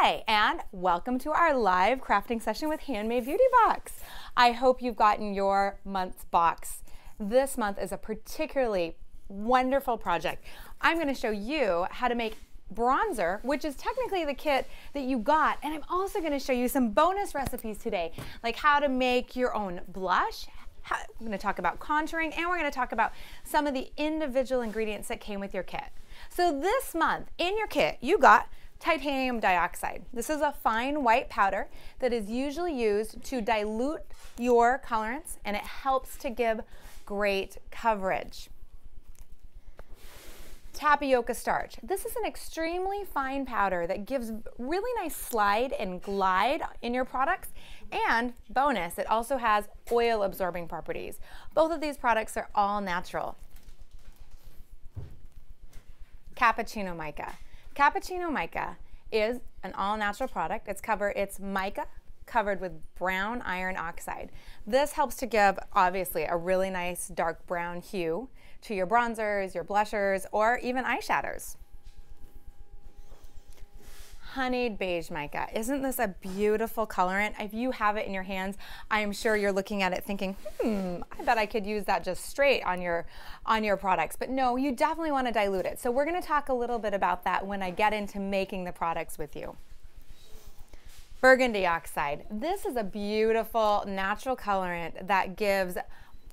Hi, and welcome to our live crafting session with Handmade Beauty Box. I hope you've gotten your month's box. This month is a particularly wonderful project. I'm going to show you how to make bronzer, which is technically the kit that you got, and I'm also going to show you some bonus recipes today, like how to make your own blush. We're going to talk about contouring, and we're going to talk about some of the individual ingredients that came with your kit. So this month in your kit, you got titanium dioxide. This is a fine white powder that is usually used to dilute your colorants, and it helps to give great coverage. Tapioca starch. This is an extremely fine powder that gives really nice slide and glide in your products, and bonus, it also has oil absorbing properties. Both of these products are all natural. Cappuccino mica. Cappuccino mica is an all-natural product. It's mica covered with brown iron oxide. This helps to give, obviously, a really nice dark brown hue to your bronzers, your blushers, or even eyeshadows. Honeyed beige mica. Isn't this a beautiful colorant? If you have it in your hands, I am sure you're looking at it thinking, I bet I could use that just straight on your products. But no, you definitely want to dilute it. So we're going to talk a little bit about that when I get into making the products with you. Burgundy oxide. This is a beautiful natural colorant that gives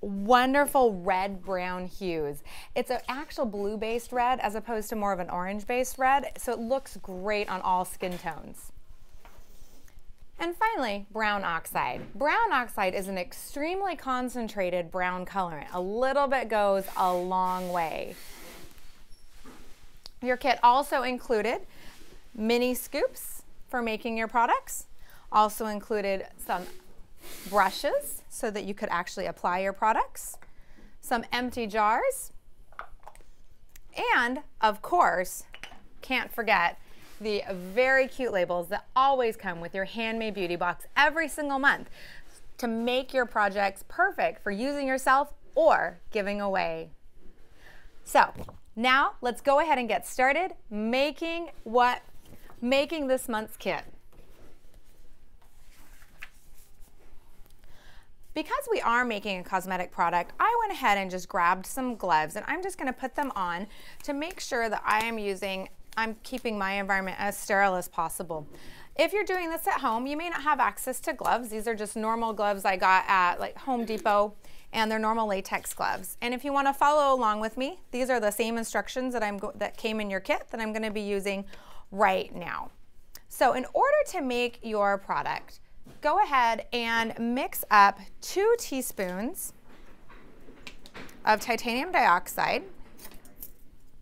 wonderful red-brown hues. It's an actual blue-based red as opposed to more of an orange-based red, so it looks great on all skin tones. And finally, brown oxide. Brown oxide is an extremely concentrated brown colorant. A little bit goes a long way. Your kit also included mini scoops for making your products, also included some brushes so that you could actually apply your products, some empty jars, and of course, can't forget the very cute labels that always come with your Handmade Beauty Box every single month to make your projects perfect for using yourself or giving away. So now let's go ahead and get started making this month's kit. Because we are making a cosmetic product, I went ahead and just grabbed some gloves, and I'm just going to put them on to make sure that I'm keeping my environment as sterile as possible. If you're doing this at home, you may not have access to gloves. These are just normal gloves I got at like Home Depot, and they're normal latex gloves. And if you want to follow along with me, these are the same instructions that came in your kit that I'm going to be using right now. So in order to make your product, go ahead and mix up 2 teaspoons of titanium dioxide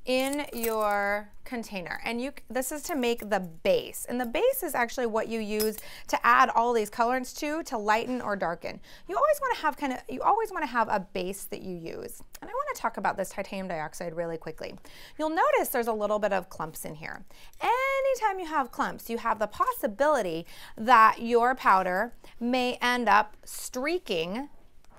in your container. And this is to make the base. And the base is actually what you use to add all these colorants to lighten or darken. You always want to have a base that you use. And I want to talk about this titanium dioxide really quickly. You'll notice there's a little bit of clumps in here. Anytime you have clumps, you have the possibility that your powder may end up streaking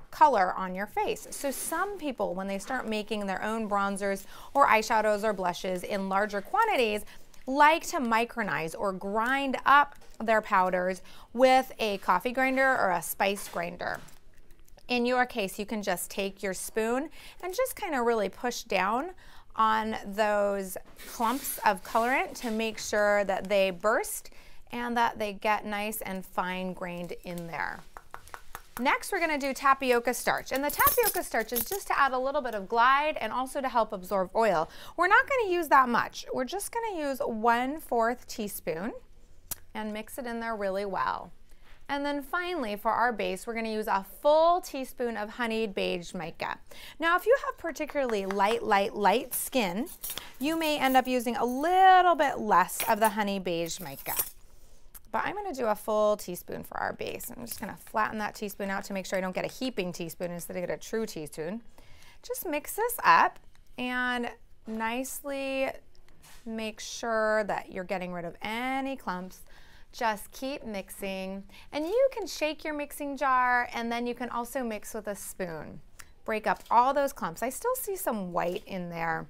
color on your face. So some people, when they start making their own bronzers or eyeshadows or blushes in larger quantities, like to micronize or grind up their powders with a coffee grinder or a spice grinder. In your case, you can just take your spoon and just kind of really push down on those clumps of colorant to make sure that they burst and that they get nice and fine grained in there. Next, we're going to do tapioca starch. And the tapioca starch is just to add a little bit of glide and also to help absorb oil. We're not going to use that much. We're just going to use 1/4 teaspoon and mix it in there really well. And then finally, for our base, we're going to use a full teaspoon of honeyed beige mica. Now, if you have particularly light skin, you may end up using a little bit less of the honey beige mica. But I'm going to do a full teaspoon for our base. I'm just going to flatten that teaspoon out to make sure I don't get a heaping teaspoon instead of get a true teaspoon. Just mix this up and nicely make sure that you're getting rid of any clumps. Just keep mixing. And you can shake your mixing jar, and then you can also mix with a spoon. Break up all those clumps. I still see some white in there.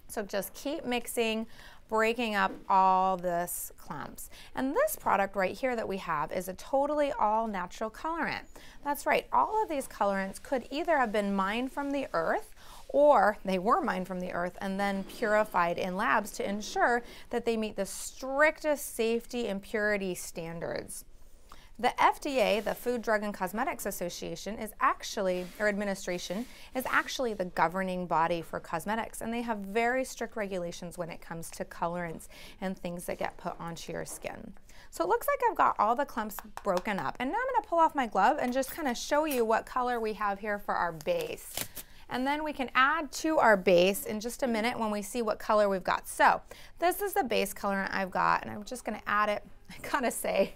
So just keep mixing breaking up all this clumps. And this product right here that we have is a totally all natural colorant. That's right, all of these colorants could either have been mined from the earth, or they were mined from the earth and then purified in labs to ensure that they meet the strictest safety and purity standards. The FDA, the Food, Drug, and Cosmetics Association, is actually, or administration, is actually the governing body for cosmetics, and they have very strict regulations when it comes to colorants and things that get put onto your skin. So it looks like I've got all the clumps broken up, and now I'm going to pull off my glove and just kind of show you what color we have here for our base. And then we can add to our base in just a minute when we see what color we've got. So this is the base colorant I've got, and I'm just going to add it. I gotta say,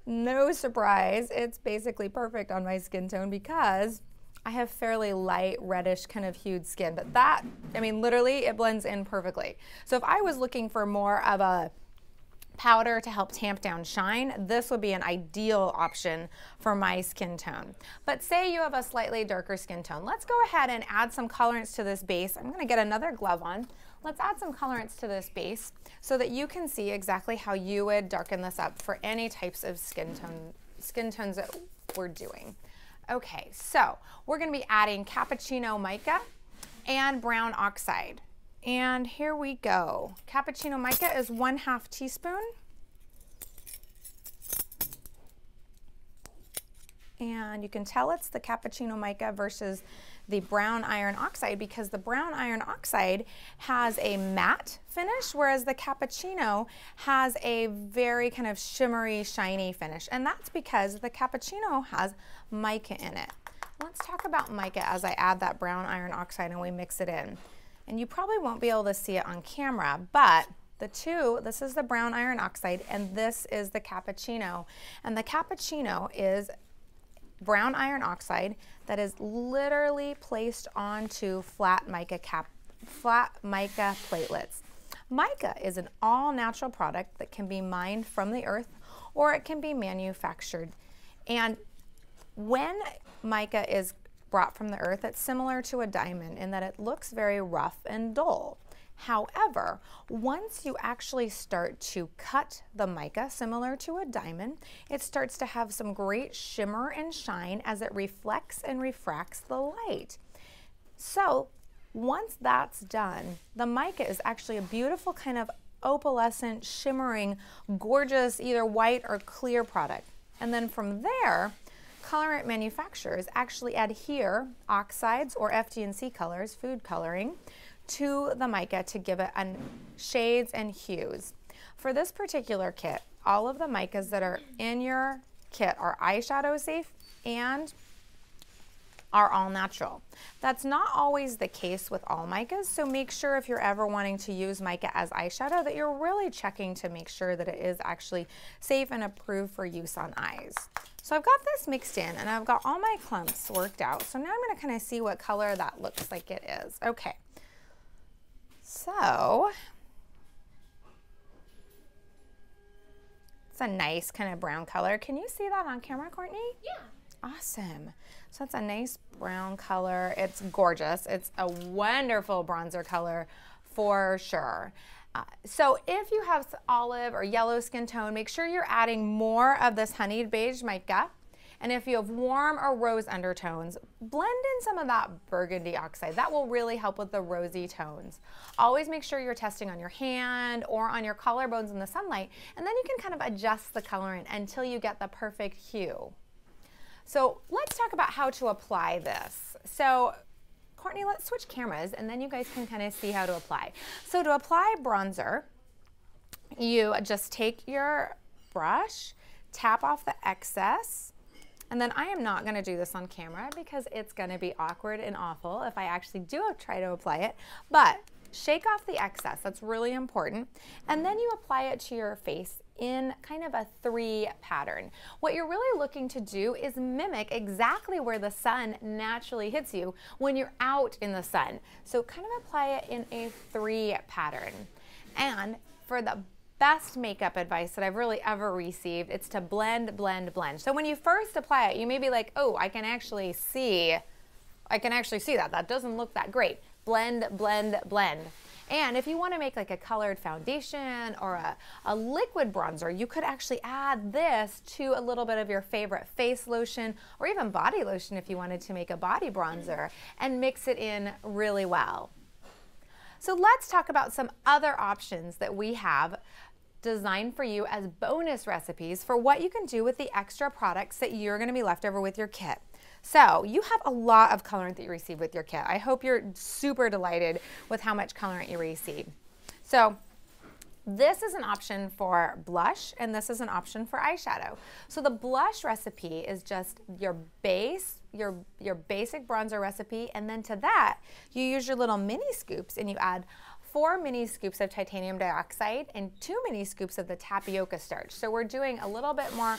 no surprise, it's basically perfect on my skin tone because I have fairly light reddish kind of hued skin, but that, I mean, literally it blends in perfectly. So if I was looking for more of a powder to help tamp down shine, this would be an ideal option for my skin tone. But say you have a slightly darker skin tone. Let's go ahead and add some colorants to this base. I'm gonna get another glove on. Let's add some colorants to this base so that you can see exactly how you would darken this up for any types of skin tones that we're doing. Okay, so we're gonna be adding cappuccino mica and brown oxide. And here we go. Cappuccino mica is 1/2 teaspoon. And you can tell it's the cappuccino mica versus the brown iron oxide because the brown iron oxide has a matte finish, whereas the cappuccino has a very kind of shimmery, shiny finish. And that's because the cappuccino has mica in it. Let's talk about mica as I add that brown iron oxide and we mix it in. And you probably won't be able to see it on camera, but the two, this is the brown iron oxide and this is the cappuccino. And the cappuccino is brown iron oxide that is literally placed onto flat mica platelets. Mica is an all-natural product that can be mined from the earth or it can be manufactured. And when mica is brought from the earth, it's similar to a diamond in that it looks very rough and dull. However, once you actually start to cut the mica, similar to a diamond, it starts to have some great shimmer and shine as it reflects and refracts the light. So once that's done, the mica is actually a beautiful kind of opalescent, shimmering, gorgeous, either white or clear product. And then from there, colorant manufacturers actually adhere oxides or FD&C colors, food coloring, to the mica to give it shades and hues. For this particular kit, all of the micas that are in your kit are eyeshadow safe and are all natural. That's not always the case with all micas, so make sure if you're ever wanting to use mica as eyeshadow that you're really checking to make sure that it is actually safe and approved for use on eyes. So I've got this mixed in and I've got all my clumps worked out. So now I'm gonna kind of see what color that looks like it is. Okay. So it's a nice kind of brown color. Can you see that on camera, Courtney? Yeah. Awesome. So it's a nice brown color. It's gorgeous. It's a wonderful bronzer color for sure. So if you have olive or yellow skin tone, make sure you're adding more of this honeyed beige mica. And if you have warm or rose undertones, blend in some of that burgundy oxide. That will really help with the rosy tones. Always make sure you're testing on your hand or on your collarbones in the sunlight, and then you can kind of adjust the colorant until you get the perfect hue. So let's talk about how to apply this. So Courtney, let's switch cameras and then you guys can kind of see how to apply. So to apply bronzer, you just take your brush, tap off the excess, and then I am not going to do this on camera because it's going to be awkward and awful if I actually do try to apply it, but shake off the excess. That's really important. And then you apply it to your face in kind of a 3 pattern. What you're really looking to do is mimic exactly where the sun naturally hits you when you're out in the sun. So kind of apply it in a 3 pattern. And for the best makeup advice that I've really ever received, it's to blend, blend, blend. So when you first apply it, you may be like, oh, I can actually see that. That doesn't look that great. Blend, blend, blend. And if you want to make like a colored foundation or a liquid bronzer, you could actually add this to a little bit of your favorite face lotion or even body lotion if you wanted to make a body bronzer and mix it in really well. So let's talk about some other options that we have designed for you as bonus recipes for what you can do with the extra products that you're going to be left over with your kit. So you have a lot of colorant that you receive with your kit. I hope you're super delighted with how much colorant you receive. So this is an option for blush and this is an option for eyeshadow. So the blush recipe is just your base, your basic bronzer recipe, and then to that you use your little mini scoops and you add 4 mini scoops of titanium dioxide and 2 mini scoops of the tapioca starch. So we're doing a little bit more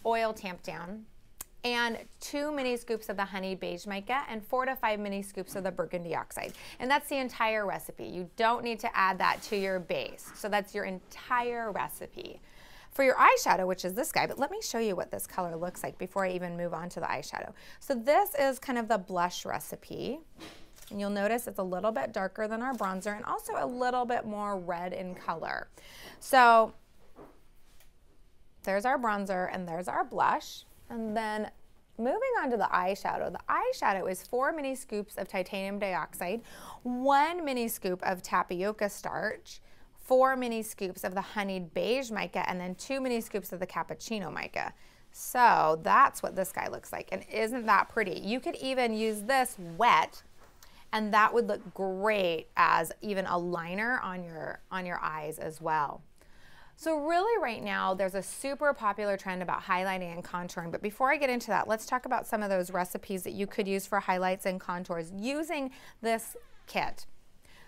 oil tamp down, and 2 mini scoops of the honey beige mica and 4 to 5 mini scoops of the burgundy oxide. And that's the entire recipe. You don't need to add that to your base. So that's your entire recipe. For your eyeshadow, which is this guy, but let me show you what this color looks like before I even move on to the eyeshadow. So this is kind of the blush recipe. And you'll notice it's a little bit darker than our bronzer and also a little bit more red in color. So there's our bronzer and there's our blush. And then moving on to the eyeshadow. The eyeshadow is 4 mini scoops of titanium dioxide, 1 mini scoop of tapioca starch, 4 mini scoops of the honeyed beige mica, and then 2 mini scoops of the cappuccino mica. So that's what this guy looks like. And isn't that pretty? You could even use this wet, and that would look great as even a liner on your eyes as well. So really right now, there's a super popular trend about highlighting and contouring. But before I get into that, let's talk about some of those recipes that you could use for highlights and contours using this kit.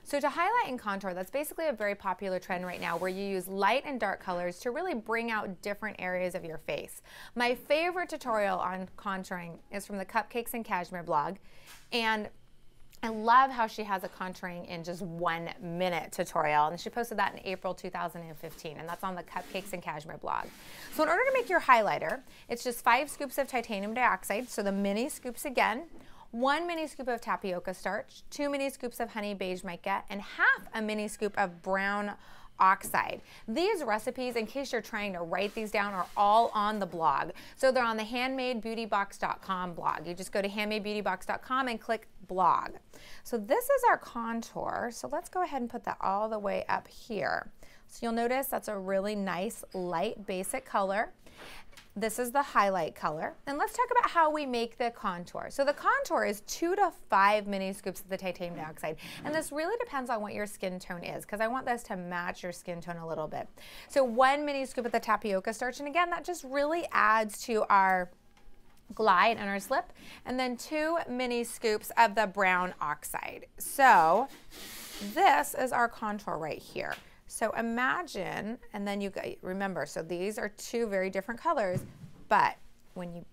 So to highlight and contour, that's basically a very popular trend right now where you use light and dark colors to really bring out different areas of your face. My favorite tutorial on contouring is from the Cupcakes and Cashmere blog. And I love how she has a contouring in just 1 minute tutorial, and she posted that in April 2015, and that's on the Cupcakes and Cashmere blog. So in order to make your highlighter, it's just 5 scoops of titanium dioxide, so the mini scoops again, 1 mini scoop of tapioca starch, 2 mini scoops of honey beige mica, and half a mini scoop of brown oxide. These recipes, in case you're trying to write these down, are all on the blog. So they're on the handmadebeautybox.com blog. You just go to handmadebeautybox.com and click blog. So this is our contour. So let's go ahead and put that all the way up here. So you'll notice that's a really nice light basic color. This is the highlight color. And let's talk about how we make the contour. So the contour is 2 to 5 mini scoops of the titanium dioxide. And this really depends on what your skin tone is, because I want this to match your skin tone a little bit. So 1 mini scoop of the tapioca starch. And again, that just really adds to our glide and our slip. And then 2 mini scoops of the brown oxide. So this is our contour right here. So imagine, and then you remember, so these are 2 very different colors, but when you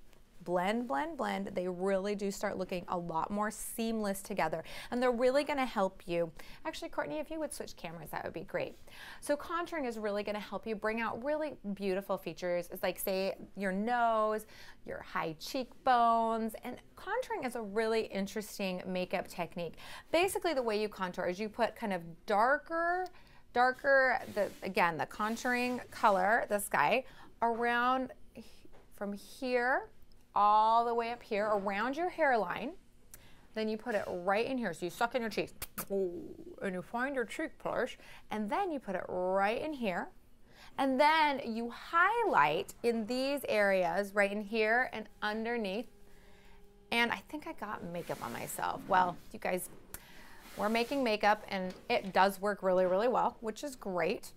blend, blend, blend, they really do start looking a lot more seamless together. And they're really gonna help you. Actually, Courtney, if you would switch cameras, that would be great. So contouring is really gonna help you bring out really beautiful features. It's like, say, your nose, your high cheekbones, and contouring is a really interesting makeup technique. Basically, the way you contour is you put kind of darker, again, the contouring color, this guy, around from here all the way up here around your hairline. Then you put it right in here. So you suck in your cheeks and you find your cheek brush, and then you put it right in here. And then you highlight in these areas right in here and underneath. And I think I got makeup on myself. Well, you guys, we're making makeup and it does work really, really well, which is great.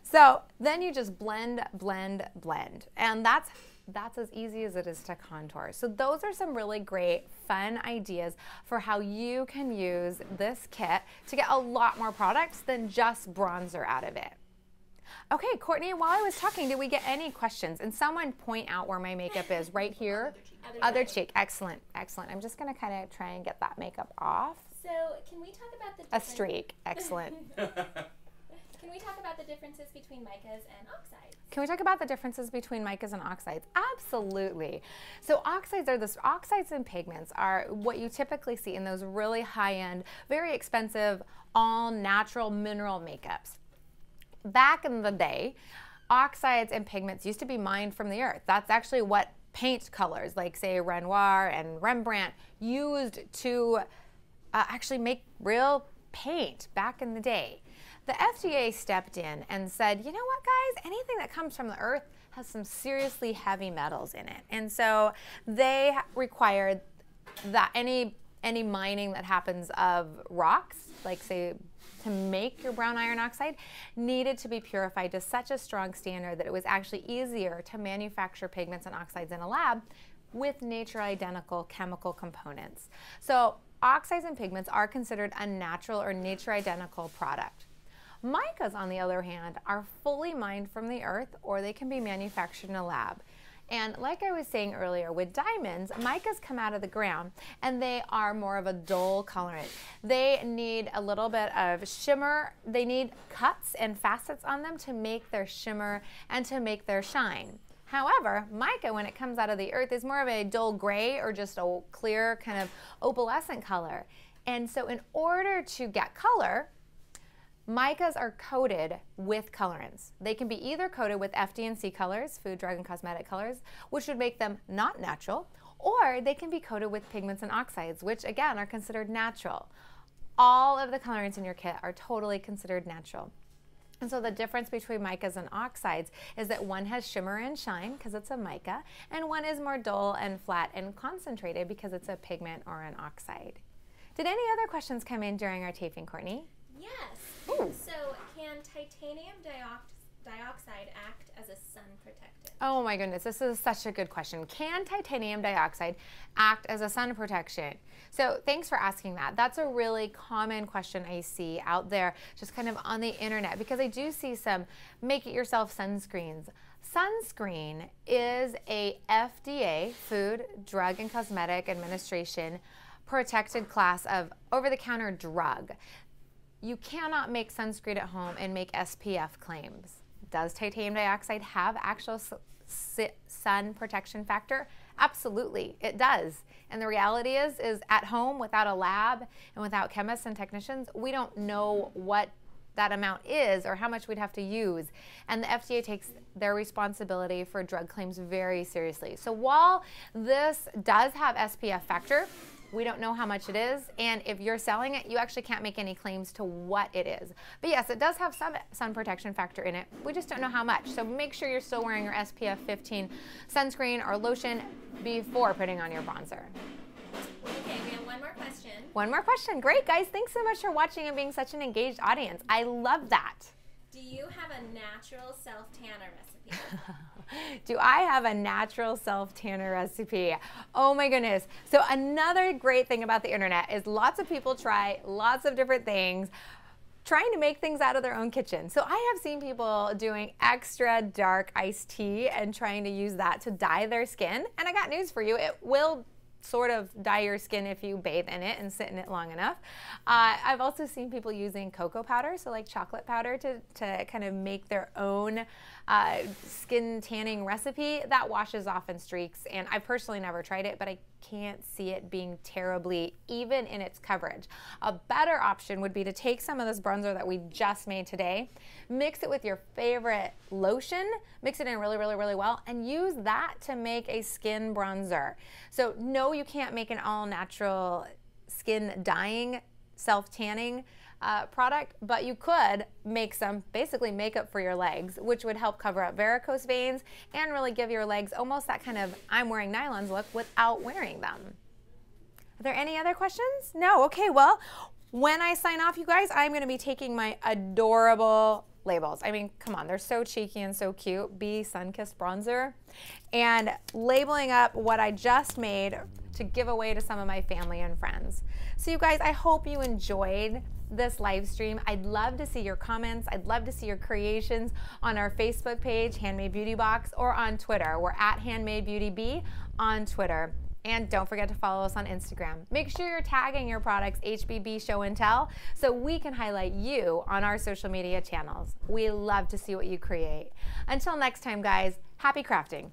So then you just blend, blend, blend. And that's as easy as it is to contour. So those are some really great, fun ideas for how you can use this kit to get a lot more products than just bronzer out of it. Okay, Courtney, while I was talking, did we get any questions? And someone point out where my makeup is, right here? Other cheek. Excellent, excellent. I'm just gonna kind of try and get that makeup off. So can we talk about the A streak, excellent. Can Can we talk about the differences between micas and oxides? Can we talk about the differences between micas and oxides? Absolutely. So oxides and pigments are what you typically see in those really high-end, very expensive, all natural mineral makeups. Back in the day, oxides and pigments used to be mined from the earth. That's actually what paint colors like, say, Renoir and Rembrandt used to actually make real paint back in the day. The FDA stepped in and said, you know what, guys, anything that comes from the earth has some seriously heavy metals in it. And so they required that any mining that happens of rocks, like say to make your brown iron oxide, needed to be purified to such a strong standard that it was actually easier to manufacture pigments and oxides in a lab with nature identical chemical components. So oxides and pigments are considered a natural or nature identical product. Micas, on the other hand, are fully mined from the earth, or they can be manufactured in a lab. And like I was saying earlier, with diamonds, micas come out of the ground and they are more of a dull colorant. They need a little bit of shimmer. They need cuts and facets on them to make their shimmer and to make their shine. However, mica, when it comes out of the earth, is more of a dull gray or just a clear kind of opalescent color. And so in order to get color, micas are coated with colorants. They can be either coated with FD&C colors, food, drug, and cosmetic colors, which would make them not natural, or they can be coated with pigments and oxides, which again are considered natural. All of the colorants in your kit are totally considered natural. And so the difference between micas and oxides is that one has shimmer and shine because it's a mica, and one is more dull and flat and concentrated because it's a pigment or an oxide. Did any other questions come in during our taping, Courtney? Yes. Ooh. So can titanium dioxide act as a sun protectant? Oh my goodness, this is such a good question. Can titanium dioxide act as a sun protection? So thanks for asking that. That's a really common question I see out there just kind of on the internet, because I do see some make it yourself sunscreens. Sunscreen is a FDA, Food, Drug, and Cosmetic Administration protected class of over-the-counter drug. You cannot make sunscreen at home and make SPF claims. Does titanium dioxide have actual sun protection factor? Absolutely, it does. And the reality is at home without a lab and without chemists and technicians, we don't know what that amount is or how much we'd have to use. And the FDA takes their responsibility for drug claims very seriously. So while this does have SPF factor, we don't know how much it is, and if you're selling it, you actually can't make any claims to what it is. But yes, it does have some sun protection factor in it. We just don't know how much. So make sure you're still wearing your SPF 15 sunscreen or lotion before putting on your bronzer. Okay, we have one more question. One more question. Great, guys. Thanks so much for watching and being such an engaged audience. I love that. Do you have a natural self-tanner recipe? Do I have a natural self-tanner recipe? Oh my goodness. So another great thing about the internet is lots of people try lots of different things, trying to make things out of their own kitchen. So I have seen people doing extra dark iced tea and trying to use that to dye their skin. And I got news for you. It will sort of dye your skin if you bathe in it and sit in it long enough. I've also seen people using cocoa powder, so like chocolate powder, to kind of make their own skin tanning recipe that washes off in streaks. And I personally never tried it, but I can't see it being terribly even in its coverage. A better option would be to take some of this bronzer that we just made today, mix it with your favorite lotion, mix it in really, really, really well, and use that to make a skin bronzer. So no, you can't make an all-natural skin dyeing, self-tanning product, but you could make some basically makeup for your legs, which would help cover up varicose veins and really give your legs almost that kind of I'm wearing nylons look without wearing them. Are there any other questions? No? Okay, well, when I sign off, you guys, I'm going to be taking my adorable labels. I mean, come on, they're so cheeky and so cute. Be Sunkissed Bronzer, and labeling up what I just made to give away to some of my family and friends. So you guys, I hope you enjoyed this live stream. I'd love to see your comments. I'd love to see your creations on our Facebook page, Handmade Beauty Box, or on Twitter. We're at Handmade Beauty B on Twitter. And don't forget to follow us on Instagram. Make sure you're tagging your products HBB Show and Tell so we can highlight you on our social media channels. We love to see what you create. Until next time, guys, happy crafting.